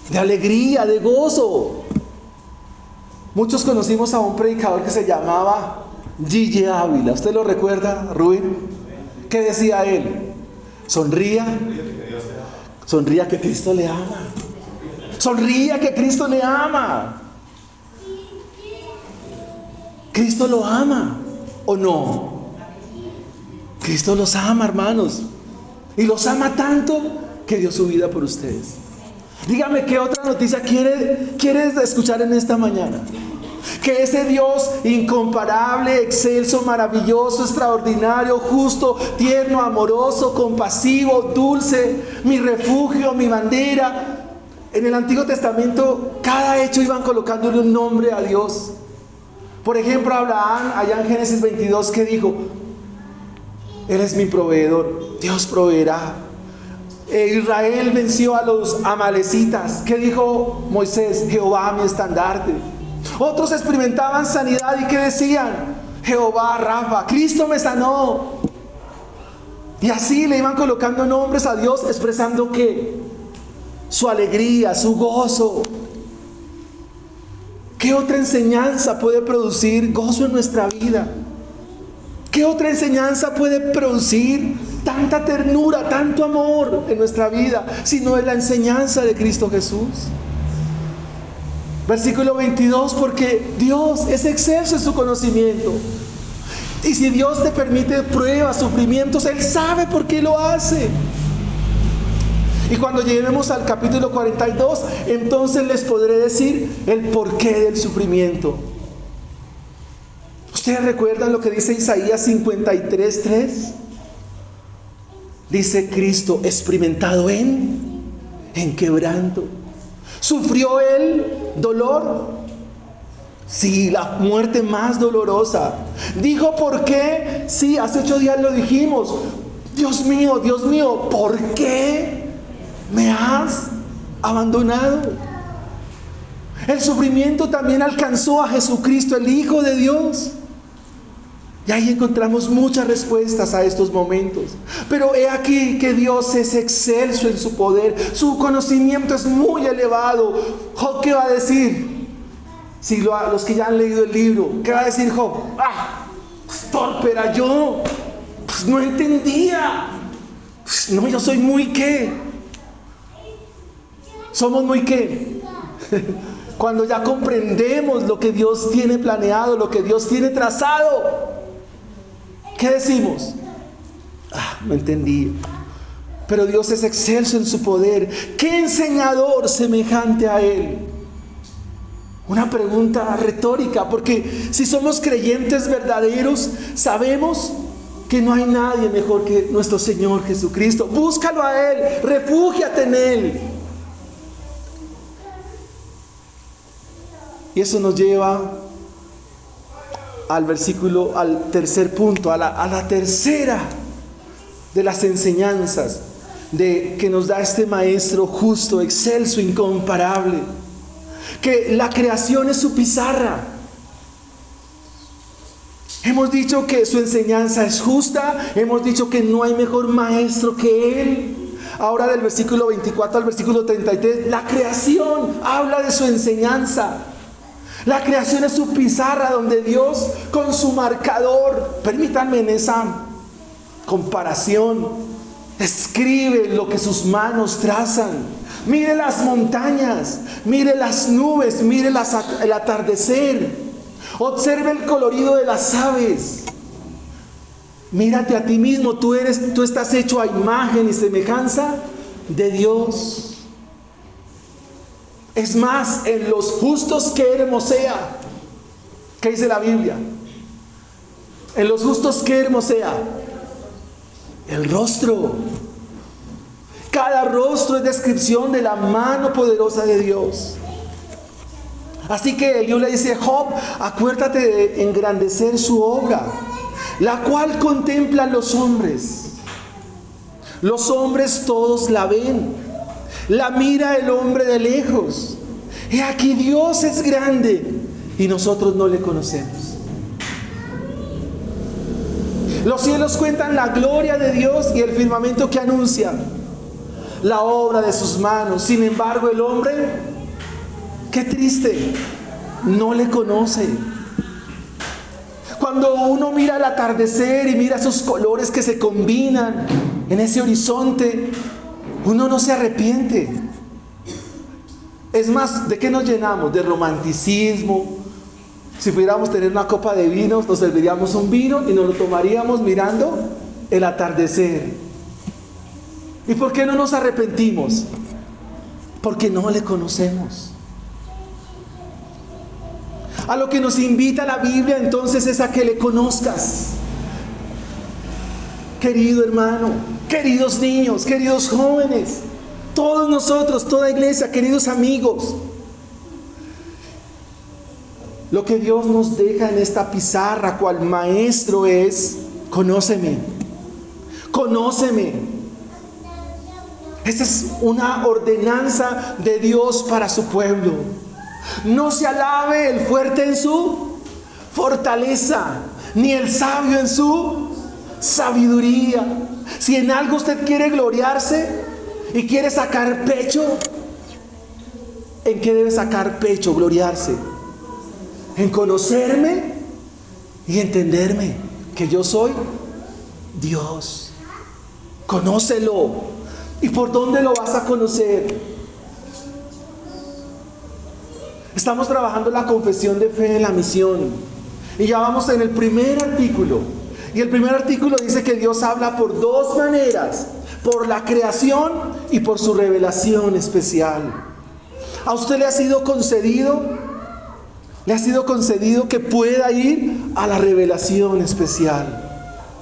Speaker 1: De alegría, de gozo. Muchos conocimos a un predicador que se llamaba Gigi Ávila. ¿Usted lo recuerda, Rubén? ¿Qué decía él? Sonría que Cristo le ama. Sonría que Cristo le ama. ¿Cristo lo ama o no? Cristo los ama, hermanos. Y los ama tanto que dio su vida por ustedes. Dígame, ¿qué otra noticia quieres escuchar en esta mañana? Que ese Dios incomparable, excelso, maravilloso, extraordinario, justo, tierno, amoroso, compasivo, dulce, mi refugio, mi bandera. En el Antiguo Testamento, cada hecho iban colocándole un nombre a Dios. Por ejemplo, Abraham, allá en Génesis 22, ¿qué dijo? Él es mi proveedor, Dios proveerá. Israel venció a los amalecitas. ¿Qué dijo Moisés? Jehová mi estandarte. Otros experimentaban sanidad y ¿qué decían? Jehová Rafa, Cristo me sanó. Y así le iban colocando nombres a Dios, expresando ¿qué? Su alegría, su gozo. ¿Qué otra enseñanza puede producir gozo en nuestra vida? ¿Qué otra enseñanza puede producir tanta ternura, tanto amor en nuestra vida, si no es la enseñanza de Cristo Jesús? Versículo 22, porque Dios es excelso en su conocimiento. Y si Dios te permite pruebas, sufrimientos, Él sabe por qué lo hace. Y cuando lleguemos al capítulo 42, entonces les podré decir el porqué del sufrimiento. ¿Ustedes recuerdan lo que dice Isaías 53:3? Dice: Cristo experimentado en quebranto. ¿Sufrió Él dolor? Sí, la muerte más dolorosa. ¿Dijo por qué? Sí, hace 8 días lo dijimos. Dios mío, ¿por qué me has abandonado? El sufrimiento también alcanzó a Jesucristo, el Hijo de Dios. Y ahí encontramos muchas respuestas a estos momentos. Pero he aquí que Dios es excelso en su poder. Su conocimiento es muy elevado. Job, ¿qué va a decir? Si los que ya han leído el libro, ¿qué va a decir Job? Torpe era yo. Pues no entendía. Pues no, yo soy muy ¿qué? Somos muy ¿qué? Cuando ya comprendemos lo que Dios tiene planeado, lo que Dios tiene trazado, ¿qué decimos? No entendí. pero Dios es excelso en su poder. ¿Qué enseñador semejante a Él? Una pregunta retórica, porque si somos creyentes verdaderos, sabemos que no hay nadie mejor que nuestro Señor Jesucristo. Búscalo a Él, refúgiate en Él. Y eso nos lleva al tercer punto, a la tercera de las enseñanzas que nos da este Maestro justo, excelso, incomparable. Que la creación es su pizarra. Hemos dicho que su enseñanza es justa, hemos dicho que no hay mejor maestro que Él. Ahora del versículo 24 al versículo 33, la creación habla de su enseñanza. La creación es su pizarra donde Dios con su marcador, permítanme en esa comparación, escribe lo que sus manos trazan. Mire las montañas, mire las nubes, mire el atardecer. Observe el colorido de las aves. Mírate a ti mismo, tú estás hecho a imagen y semejanza de Dios. Es más, en los justos que hermosea. ¿Qué dice la Biblia? En los justos que hermosea el rostro. Cada rostro es descripción de la mano poderosa de Dios. Así que Dios le dice a Job: acuérdate de engrandecer su obra, la cual contemplan los hombres. Los hombres todos la ven. La mira el hombre de lejos. He aquí Dios es grande y nosotros no le conocemos. Los cielos cuentan la gloria de Dios y el firmamento que anuncia la obra de sus manos. Sin embargo, el hombre, qué triste, no le conoce. Cuando uno mira el atardecer y mira esos colores que se combinan en ese horizonte, uno no se arrepiente. Es más, ¿de qué nos llenamos? De romanticismo. Si pudiéramos tener una copa de vino, nos serviríamos un vino y nos lo tomaríamos mirando el atardecer. ¿Y por qué no nos arrepentimos? Porque no le conocemos. A lo que nos invita la Biblia entonces es a que le conozcas. Querido hermano, queridos niños, queridos jóvenes, todos nosotros, toda iglesia, queridos amigos, lo que Dios nos deja en esta pizarra cual maestro es: conóceme, conóceme. Esa es una ordenanza de Dios para su pueblo. No se alabe el fuerte en su fortaleza, ni el sabio en su sabiduría. Si en algo usted quiere gloriarse y quiere sacar pecho, ¿en qué debe sacar pecho, gloriarse? En conocerme y entenderme que yo soy Dios. Conócelo. ¿Y por dónde lo vas a conocer? Estamos trabajando la confesión de fe en la misión y ya vamos en el primer artículo. Y el primer artículo dice que Dios habla por dos maneras: por la creación y por su revelación especial. ¿A usted le ha sido concedido? Le ha sido concedido que pueda ir a la revelación especial.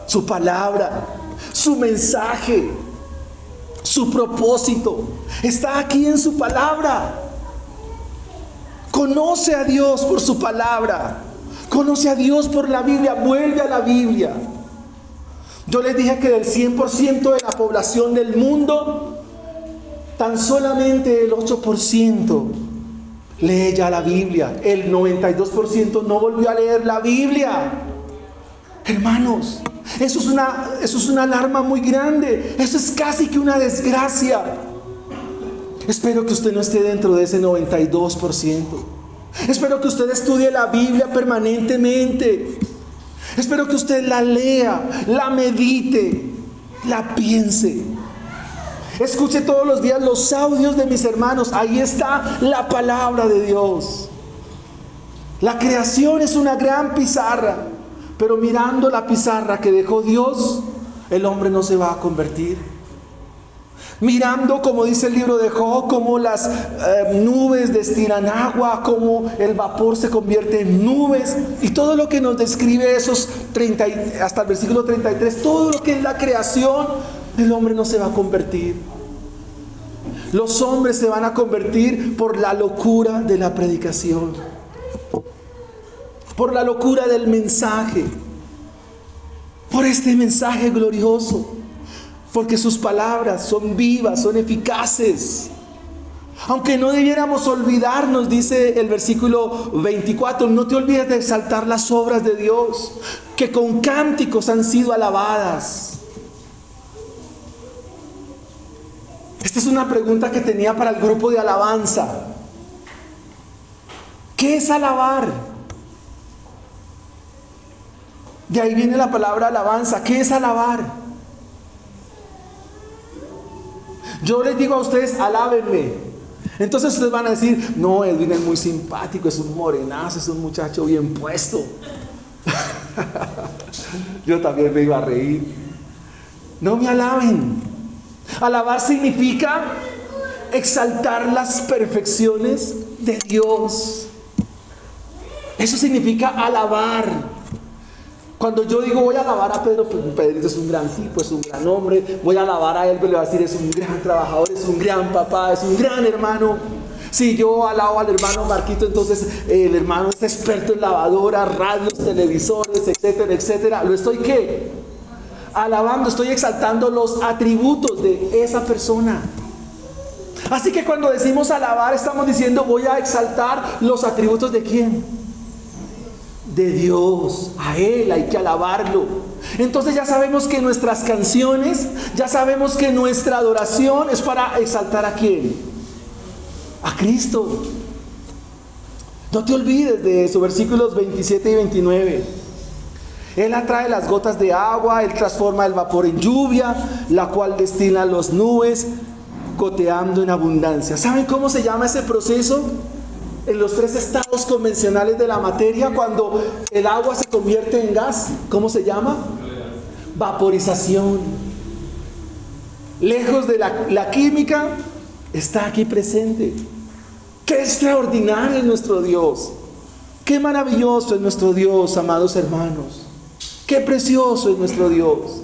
Speaker 1: Su palabra, su mensaje, su propósito está aquí en su palabra. Conoce a Dios por su palabra. Conoce a Dios por la Biblia. Vuelve a la Biblia. Yo les dije que del 100% de la población del mundo, tan solamente el 8% lee ya la Biblia. El 92% no volvió a leer la Biblia. Hermanos, eso es una alarma muy grande. Eso es casi que una desgracia. Espero que usted no esté dentro de ese 92%. Espero que usted estudie la Biblia permanentemente. Espero que usted la lea, la medite, la piense. Escuche todos los días los audios de mis hermanos. Ahí está la palabra de Dios. La creación es una gran pizarra, pero mirando la pizarra que dejó Dios, el hombre no se va a convertir. mirando, como dice el libro de Job, cómo las nubes destilan agua, cómo el vapor se convierte en nubes, y todo lo que nos describe esos 30, hasta el versículo 33, todo lo que es la creación, el hombre no se va a convertir. Los hombres se van a convertir por la locura de la predicación, por la locura del mensaje, por este mensaje glorioso, porque sus palabras son vivas, son eficaces. Aunque no debiéramos olvidarnos, dice el versículo 24, no te olvides de exaltar las obras de Dios, que con cánticos han sido alabadas. Esta es una pregunta que tenía para el grupo de alabanza. ¿Qué es alabar? De ahí viene la palabra alabanza. ¿Qué es alabar? Yo les digo a ustedes, alábenme. Entonces ustedes van a decir, no, Edwin es muy simpático, es un morenazo, es un muchacho bien puesto. Yo también me iba a reír. No me alaben. Alabar significa exaltar las perfecciones de Dios. Eso significa alabar. Cuando yo digo voy a alabar a Pedro, pues Pedrito es un gran tipo, es un gran hombre. Voy a alabar a él, pero le voy a decir es un gran trabajador, es un gran papá, es un gran hermano. Si yo alabo al hermano Marquito, entonces el hermano es experto en lavadoras, radios, televisores, etcétera, etcétera. ¿Lo estoy qué? Alabando, estoy exaltando los atributos de esa persona. Así que cuando decimos alabar, estamos diciendo voy a exaltar los atributos de ¿quién? De Dios. A Él hay que alabarlo. Entonces ya sabemos que nuestras canciones, ya sabemos que nuestra adoración es para exaltar ¿a quién? A Cristo. No te olvides de eso, versículos 27 y 29. Él atrae las gotas de agua, Él transforma el vapor en lluvia, la cual destila las nubes, goteando en abundancia. ¿Saben cómo se llama ese proceso? En los 3 estados convencionales de la materia, cuando el agua se convierte en gas, ¿cómo se llama? Vaporización. Lejos de la química, está aquí presente. ¡Qué extraordinario es nuestro Dios! ¡Qué maravilloso es nuestro Dios, amados hermanos! ¡Qué precioso es nuestro Dios!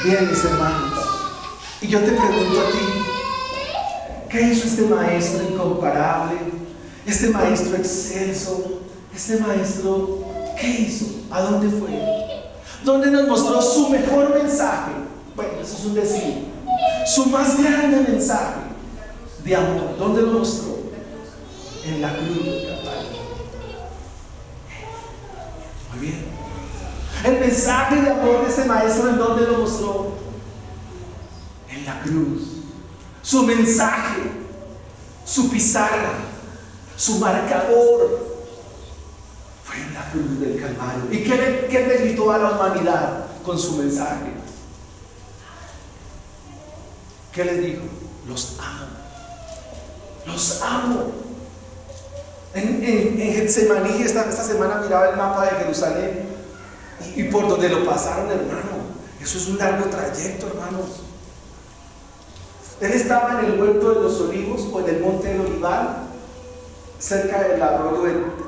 Speaker 1: Bien, mis hermanos, y yo te pregunto a ti, ¿qué hizo este maestro incomparable? Este maestro excelso, este maestro, ¿qué hizo? ¿A dónde fue? ¿Dónde nos mostró su mejor mensaje? Bueno, eso es un decir. Su más grande mensaje de amor, ¿dónde lo mostró? En la cruz del Calvario. Muy bien. El mensaje de amor de ese maestro, ¿en dónde lo mostró? En la cruz. Su mensaje, su pizarra, su marcador fue en la cruz del Calvario. ¿Y qué le gritó a la humanidad con su mensaje? ¿Qué les dijo? Los amo. Los amo. En Getsemaní, esta semana miraba el mapa de Jerusalén y por donde lo pasaron, hermano. Eso es un largo trayecto, hermanos. Él estaba en el huerto de los olivos o en el monte del Olivar, cerca del arroyo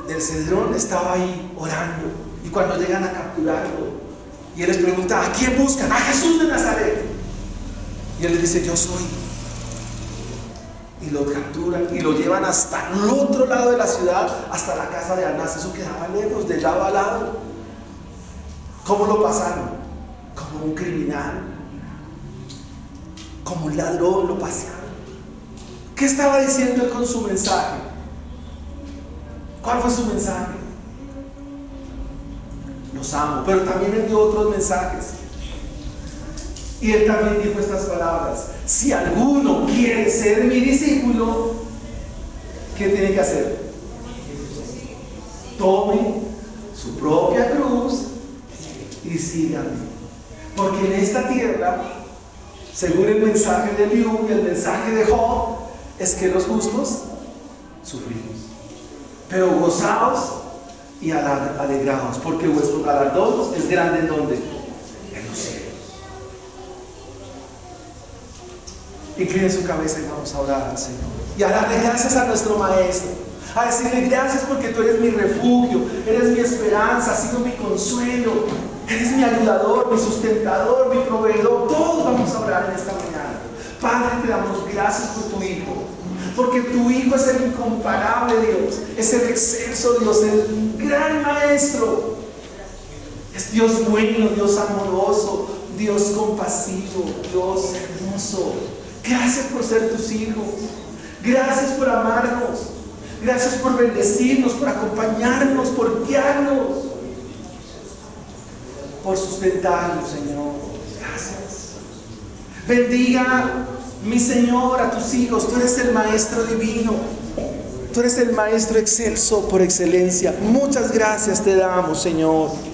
Speaker 1: del Cedrón. Estaba ahí orando. Y cuando llegan a capturarlo, y él les pregunta: ¿a quién buscan? A Jesús de Nazaret. Y él les dice: yo soy. Y lo capturan y lo llevan hasta el otro lado de la ciudad, hasta la casa de Anás. Eso quedaba lejos, de lado a lado. ¿Cómo lo pasaron? Como un criminal, como un ladrón lo pasearon. ¿Qué estaba diciendo él con su mensaje? ¿Cuál fue su mensaje? Los amo. Pero también él dio otros mensajes. Y él también dijo estas palabras: si alguno quiere ser mi discípulo, ¿qué tiene que hacer? Tome su propia cruz y sígame. Porque en esta tierra, según el mensaje de Eliú y el mensaje de Job, es que los justos sufrimos. Pero gozaos y alegraos, porque vuestro galardón es grande ¿en dónde? En los cielos. Incline su cabeza y vamos a orar al Señor. Y a darle gracias a nuestro Maestro. A decirle gracias porque tú eres mi refugio, eres mi esperanza, has sido mi consuelo, eres mi ayudador, mi sustentador, mi proveedor. Todos vamos a orar en esta mañana. Padre, te damos gracias por tu Hijo, porque tu Hijo es el incomparable Dios, es el excelso Dios, el gran Maestro. Es Dios bueno, Dios amoroso, Dios compasivo, Dios hermoso. Gracias por ser tus hijos. Gracias por amarnos. Gracias por bendecirnos, por acompañarnos, por guiarnos, por sustentarnos, Señor. Gracias. Bendiga, mi Señor, a tus hijos. Tú eres el Maestro divino. Tú eres el Maestro excelso por excelencia. Muchas gracias te damos, Señor.